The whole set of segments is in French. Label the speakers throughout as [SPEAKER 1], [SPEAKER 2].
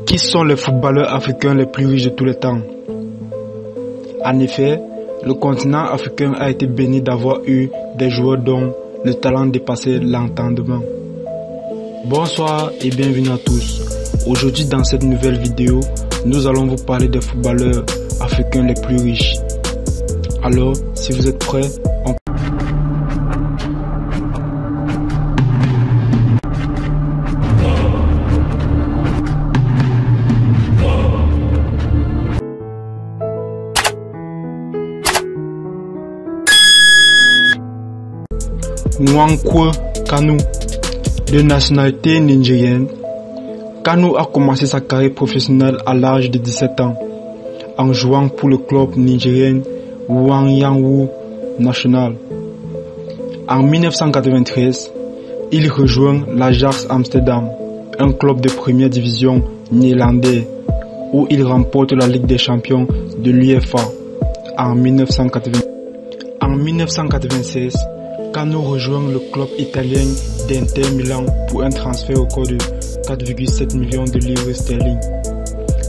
[SPEAKER 1] Qui sont les footballeurs africains les plus riches de tous les temps? En effet, le continent africain a été béni d'avoir eu des joueurs dont le talent dépassait l'entendement. Bonsoir et bienvenue à tous. Aujourd'hui dans cette nouvelle vidéo, nous allons vous parler des footballeurs africains les plus riches. Alors, si vous êtes prêts, on Nwankwo Kanu, de nationalité nigérienne. Kanu a commencé sa carrière professionnelle à l'âge de 17 ans en jouant pour le club nigérien Wanyanwu National. En 1993, il rejoint l'Ajax Amsterdam, un club de première division néerlandais, où il remporte la Ligue des champions de l'UEFA en 1996. Kanu rejoint le club italien d'Inter Milan pour un transfert au cours de 4,7 millions de livres sterling,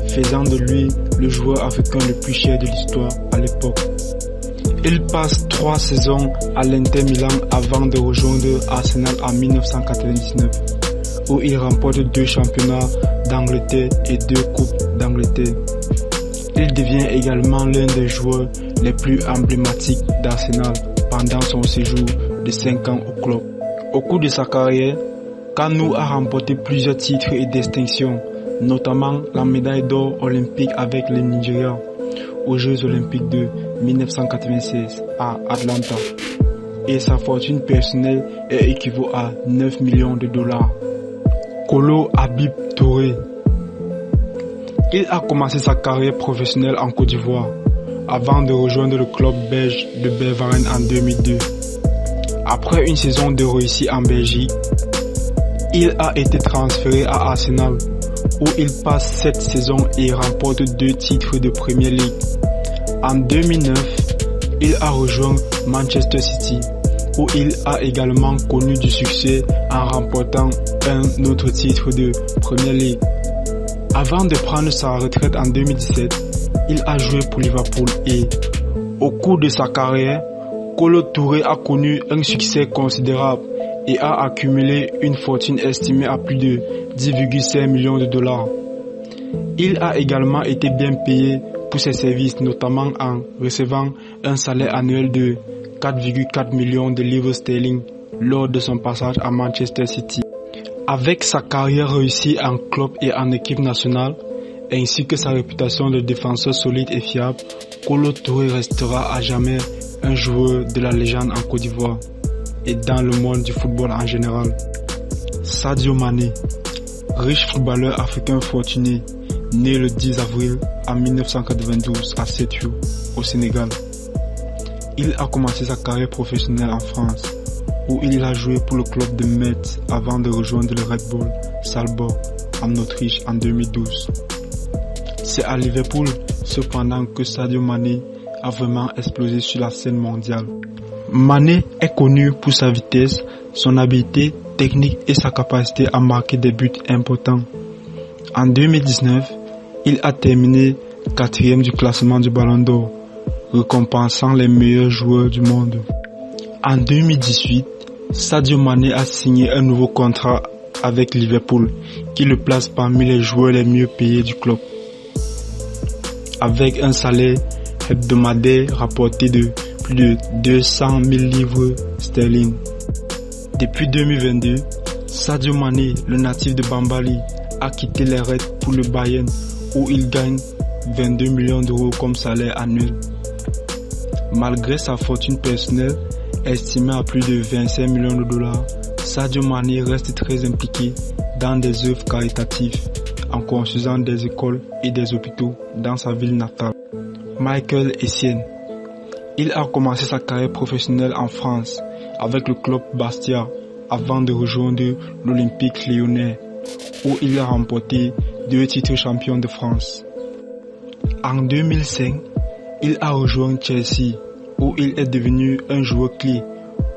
[SPEAKER 1] faisant de lui le joueur africain le plus cher de l'histoire à l'époque. Il passe 3 saisons à l'Inter Milan avant de rejoindre Arsenal en 1999, où il remporte 2 championnats d'Angleterre et 2 coupes d'Angleterre. Il devient également l'un des joueurs les plus emblématiques d'Arsenal pendant son séjour de 5 ans au club. Au cours de sa carrière, Kanu a remporté plusieurs titres et distinctions, notamment la médaille d'or olympique avec le Nigeria aux Jeux olympiques de 1996 à Atlanta, et sa fortune personnelle équivaut à 9 millions de dollars. Kolo Habib Touré. Il a commencé sa carrière professionnelle en Côte d'Ivoire avant de rejoindre le club belge de Beveren en 2002. Après une saison de réussite en Belgique, il a été transféré à Arsenal, où il passe 7 saisons et remporte 2 titres de Premier League. En 2009, il a rejoint Manchester City, où il a également connu du succès en remportant un autre titre de Premier League. Avant de prendre sa retraite en 2017, il a joué pour Liverpool et, au cours de sa carrière, Kolo Touré a connu un succès considérable et a accumulé une fortune estimée à plus de 10,5 millions de dollars. Il a également été bien payé pour ses services, notamment en recevant un salaire annuel de 4,4 millions de livres sterling lors de son passage à Manchester City. Avec sa carrière réussie en club et en équipe nationale, ainsi que sa réputation de défenseur solide et fiable, Kolo Touré restera à jamais un joueur de la légende en Côte d'Ivoire et dans le monde du football en général. Sadio Mané, riche footballeur africain fortuné, né le 10 avril en 1992 à Sédhiou, au Sénégal. Il a commencé sa carrière professionnelle en France, où il a joué pour le club de Metz avant de rejoindre le Red Bull Salzbourg en Autriche en 2012. C'est à Liverpool cependant que Sadio Mané a vraiment explosé sur la scène mondiale. Mané est connu pour sa vitesse, son habileté technique et sa capacité à marquer des buts importants. En 2019, il a terminé 4e du classement du Ballon d'Or, récompensant les meilleurs joueurs du monde. En 2018, Sadio Mané a signé un nouveau contrat avec Liverpool, qui le place parmi les joueurs les mieux payés du club, avec un salaire hebdomadaire rapporté de plus de 200 000 livres sterling. Depuis 2022, Sadio Mané, le natif de Bambali, a quitté les Reds pour le Bayern, où il gagne 22 millions d'euros comme salaire annuel. Malgré sa fortune personnelle, estimée à plus de 25 millions de dollars, Sadio Mané reste très impliqué dans des œuvres caritatives, en construisant des écoles et des hôpitaux dans sa ville natale. Michael Essien. Il a commencé sa carrière professionnelle en France avec le club Bastia avant de rejoindre l'Olympique Lyonnais, où il a remporté 2 titres champions de France. En 2005, il a rejoint Chelsea, où il est devenu un joueur clé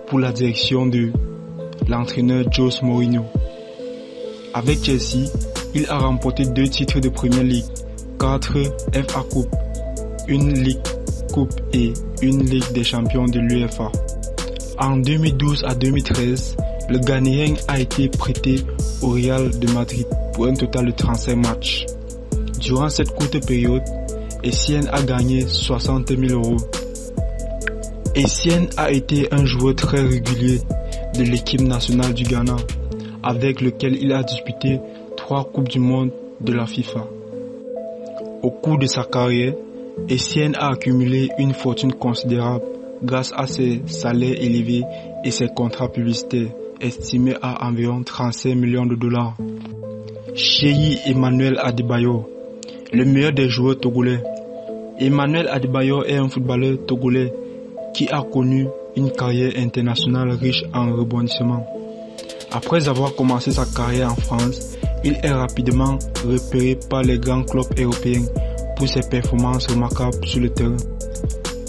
[SPEAKER 1] pour la direction de l'entraîneur José Mourinho. Avec Chelsea, il a remporté 2 titres de Premier League, 4 FA Cup, une Ligue Coupe et une Ligue des champions de l'UEFA. En 2012 à 2013, le Ghanéen a été prêté au Real de Madrid pour un total de 35 matchs. Durant cette courte période, Essien a gagné 60 000 €. Essien a été un joueur très régulier de l'équipe nationale du Ghana, avec lequel il a disputé 3 Coupes du Monde de la FIFA. Au cours de sa carrière, Essien a accumulé une fortune considérable grâce à ses salaires élevés et ses contrats publicitaires estimés à environ 35 millions de $. Cheyi Emmanuel Adebayor, le meilleur des joueurs togolais. Emmanuel Adebayor est un footballeur togolais qui a connu une carrière internationale riche en rebondissements. Après avoir commencé sa carrière en France, il est rapidement repéré par les grands clubs européens pour ses performances remarquables sur le terrain.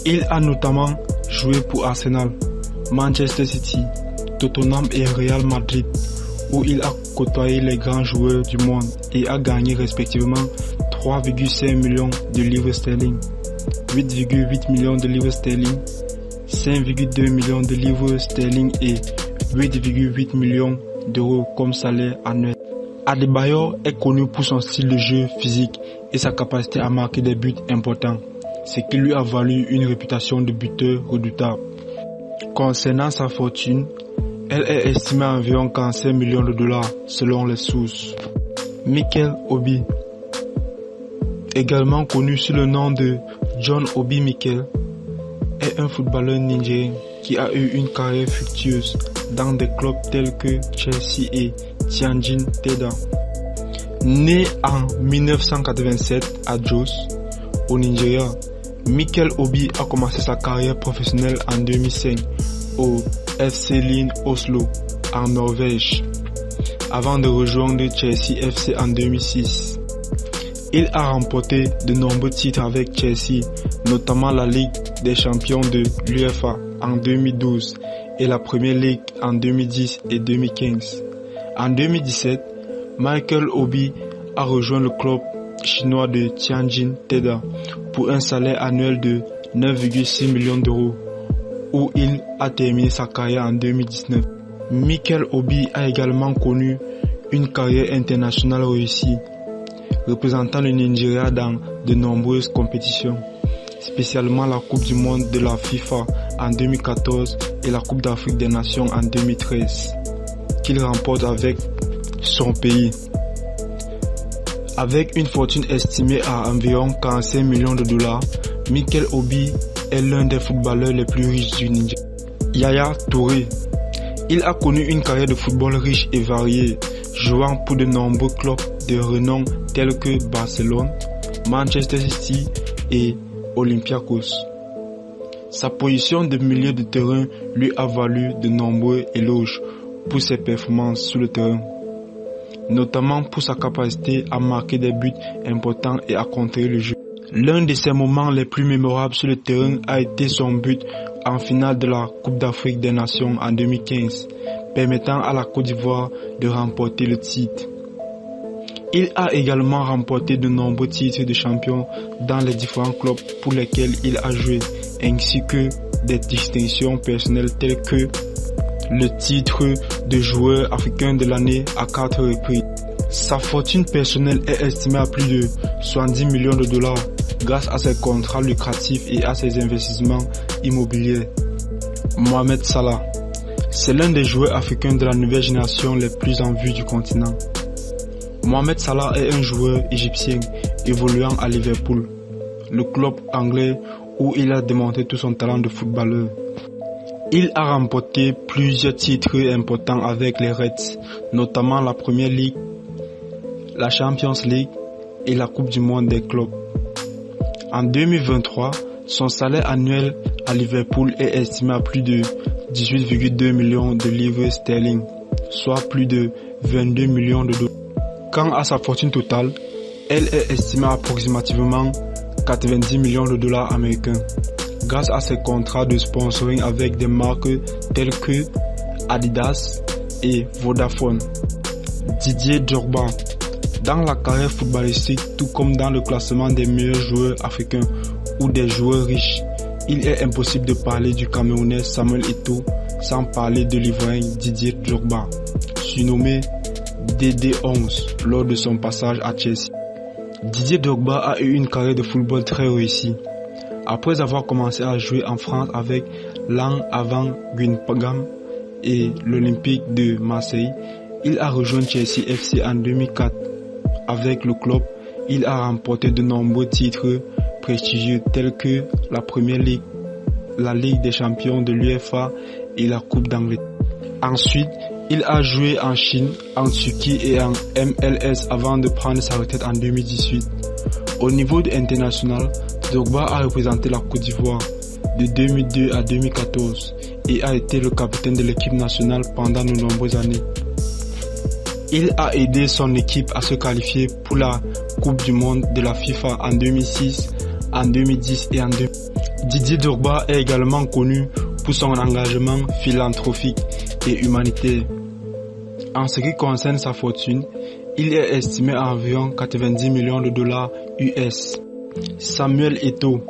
[SPEAKER 1] Il a notamment joué pour Arsenal, Manchester City, Tottenham et Real Madrid, où il a côtoyé les grands joueurs du monde et a gagné respectivement 3,5 millions de livres sterling, 8,8 millions de livres sterling, 5,2 millions de livres sterling et 8,8 millions d'euros comme salaire annuel. Adebayor est connu pour son style de jeu physique et sa capacité à marquer des buts importants, ce qui lui a valu une réputation de buteur redoutable. Concernant sa fortune, elle est estimée à environ 45 millions de $ selon les sources. Mikel Obi, également connu sous le nom de John Obi Mikel, est un footballeur nigérien qui a eu une carrière fructueuse dans des clubs tels que Chelsea et Tianjin Teda. Né en 1987 à Jos, au Nigeria, Mikel Obi a commencé sa carrière professionnelle en 2005 au FC Lyn Oslo en Norvège, avant de rejoindre Chelsea FC en 2006. Il a remporté de nombreux titres avec Chelsea, notamment la Ligue des champions de l'UEFA en 2012 et la Premier League en 2010 et 2015. En 2017, Mikel Obi a rejoint le club chinois de Tianjin Teda pour un salaire annuel de 9,6 millions d'euros, où il a terminé sa carrière en 2019. Mikel Obi a également connu une carrière internationale réussie, représentant le Nigeria dans de nombreuses compétitions, spécialement la Coupe du Monde de la FIFA en 2014 et la Coupe d'Afrique des Nations en 2013, qu'il remporte avec son pays. Avec une fortune estimée à environ 45 millions de $, Mikel Obi est l'un des footballeurs les plus riches du Nigeria. Yaya Touré, il a connu une carrière de football riche et variée, jouant pour de nombreux clubs de renom tels que Barcelone, Manchester City et Olympiakos. Sa position de milieu de terrain lui a valu de nombreux éloges pour ses performances sur le terrain, notamment pour sa capacité à marquer des buts importants et à contrer le jeu. L'un de ses moments les plus mémorables sur le terrain a été son but en finale de la Coupe d'Afrique des Nations en 2015, permettant à la Côte d'Ivoire de remporter le titre. Il a également remporté de nombreux titres de champion dans les différents clubs pour lesquels il a joué, ainsi que des distinctions personnelles telles que le titre de joueur africain de l'année à 4 reprises. Sa fortune personnelle est estimée à plus de 70 millions de $ grâce à ses contrats lucratifs et à ses investissements immobiliers. Mohamed Salah, c'est l'un des joueurs africains de la nouvelle génération les plus en vue du continent. Mohamed Salah est un joueur égyptien évoluant à Liverpool, le club anglais où il a démontré tout son talent de footballeur. Il a remporté plusieurs titres importants avec les Reds, notamment la Premier League, la Champions League et la Coupe du Monde des clubs. En 2023, son salaire annuel à Liverpool est estimé à plus de 18,2 millions de livres sterling, soit plus de 22 millions de $. Quant à sa fortune totale, elle est estimée à approximativement 90 millions de $ américains, grâce à ses contrats de sponsoring avec des marques telles que Adidas et Vodafone. Didier Drogba, Dans la carrière footballistique, tout comme dans le classement des meilleurs joueurs africains ou des joueurs riches, il est impossible de parler du Camerounais Samuel Eto'o sans parler de l'Ivoirien Didier Drogba, surnommé DD11 lors de son passage à Chelsea. Didier Drogba a eu une carrière de football très réussie. Après avoir commencé à jouer en France avec l'Ang avant Guingamp et l'Olympique de Marseille, il a rejoint Chelsea FC en 2004. Avec le club, il a remporté de nombreux titres prestigieux tels que la Première Ligue, la Ligue des Champions de l'UEFA et la Coupe d'Angleterre. Ensuite, il a joué en Chine, en Turquie et en MLS avant de prendre sa retraite en 2018. Au niveau international, Drogba a représenté la Côte d'Ivoire de 2002 à 2014 et a été le capitaine de l'équipe nationale pendant de nombreuses années. Il a aidé son équipe à se qualifier pour la Coupe du Monde de la FIFA en 2006, en 2010 et en 2000. Didier Drogba est également connu pour son engagement philanthropique et humanitaire. En ce qui concerne sa fortune, il est estimé à environ 90 millions de dollars US. Samuel Eto'o,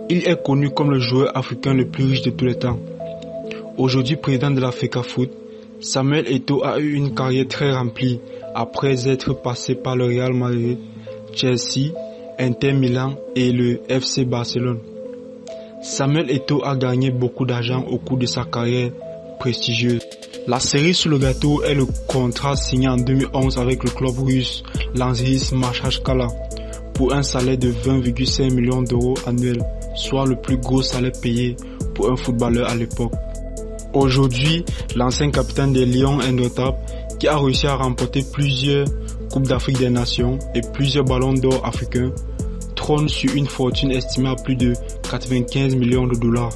[SPEAKER 1] il est connu comme le joueur africain le plus riche de tous les temps. Aujourd'hui président de l'Africa Foot, Samuel Eto'o a eu une carrière très remplie après être passé par le Real Madrid, Chelsea, Inter Milan et le FC Barcelone. Samuel Eto'o a gagné beaucoup d'argent au cours de sa carrière prestigieuse. La cerise sur le gâteau est le contrat signé en 2011 avec le club russe Lanzhis Makhachkala pour un salaire de 20,5 millions d'euros annuels, soit le plus gros salaire payé pour un footballeur à l'époque. Aujourd'hui, l'ancien capitaine des Lions indomptables, qui a réussi à remporter plusieurs Coupes d'Afrique des Nations et plusieurs ballons d'or africains, trône sur une fortune estimée à plus de 95 millions de dollars.